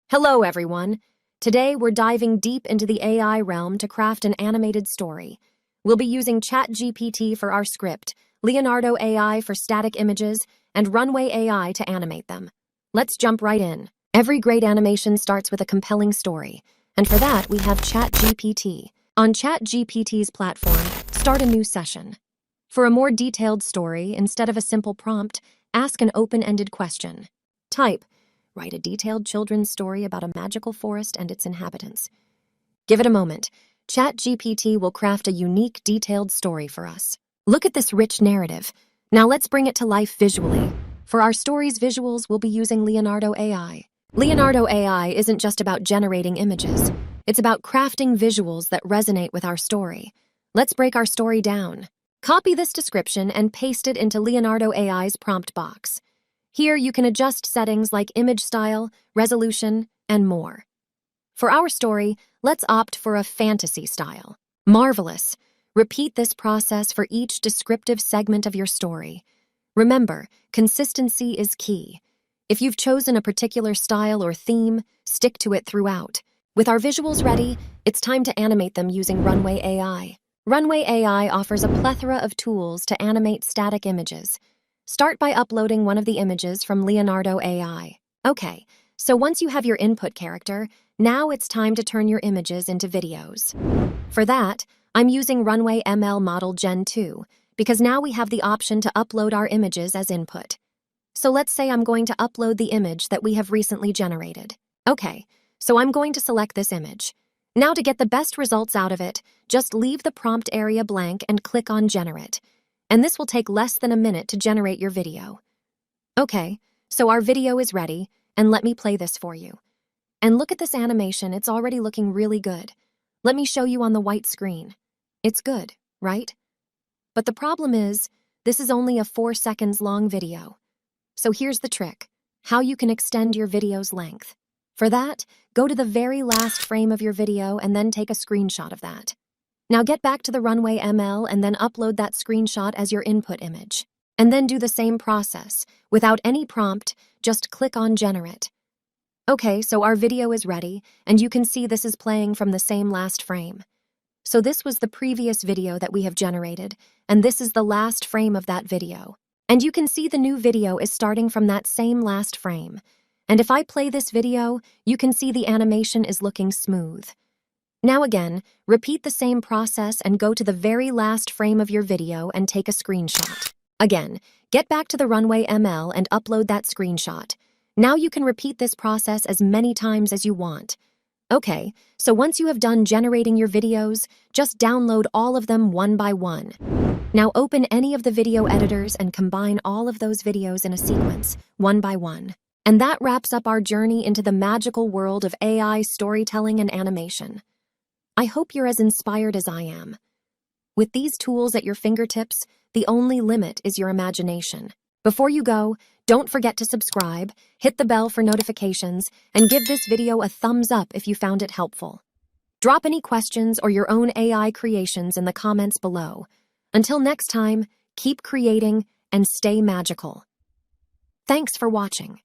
Hello, everyone. Today, we're diving deep into the AI realm to craft an animated story. We'll be using ChatGPT for our script, Leonardo AI for static images, and Runway AI to animate them. Let's jump right in. Every great animation starts with a compelling story, and for that, we have ChatGPT. On ChatGPT's platform, start a new session. For a more detailed story, instead of a simple prompt, ask an open-ended question. Type, write a detailed children's story about a magical forest and its inhabitants. Give it a moment. ChatGPT will craft a unique, detailed story for us. Look at this rich narrative. Now let's bring it to life visually. For our story's visuals, we'll be using Leonardo AI. Leonardo AI isn't just about generating images. It's about crafting visuals that resonate with our story. Let's break our story down. Copy this description and paste it into Leonardo AI's prompt box. Here, you can adjust settings like image style, resolution, and more. For our story, let's opt for a fantasy style. Marvelous! Repeat this process for each descriptive segment of your story. Remember, consistency is key. If you've chosen a particular style or theme, stick to it throughout. With our visuals ready, it's time to animate them using Runway AI. Runway AI offers a plethora of tools to animate static images. Start by uploading one of the images from Leonardo AI. Okay, so once you have your input character, now it's time to turn your images into videos. For that, I'm using Runway ML Model Gen 2, because now we have the option to upload our images as input. So let's say I'm going to upload the image that we have recently generated. Okay, so I'm going to select this image. Now to get the best results out of it, just leave the prompt area blank and click on Generate. And this will take less than a minute to generate your video. Okay, so our video is ready, and let me play this for you. And look at this animation, it's already looking really good. Let me show you on the white screen. It's good, right? But the problem is, this is only a 4 seconds long video. So here's the trick, how you can extend your video's length. For that, go to the very last frame of your video and then take a screenshot of that. Now get back to the Runway ML and then upload that screenshot as your input image. And then do the same process. Without any prompt, just click on Generate. Okay, so our video is ready, and you can see this is playing from the same last frame. So this was the previous video that we have generated, and this is the last frame of that video. And you can see the new video is starting from that same last frame. And if I play this video, you can see the animation is looking smooth. Now again, repeat the same process and go to the very last frame of your video and take a screenshot. Again, get back to the Runway ML and upload that screenshot. Now you can repeat this process as many times as you want. Okay, so once you have done generating your videos, just download all of them one by one. Now open any of the video editors and combine all of those videos in a sequence, one by one. And that wraps up our journey into the magical world of AI storytelling and animation. I hope you're as inspired as I am. With these tools at your fingertips, the only limit is your imagination. Before you go, don't forget to subscribe, hit the bell for notifications, and give this video a thumbs up if you found it helpful. Drop any questions or your own AI creations in the comments below. Until next time, keep creating and stay magical. Thanks for watching.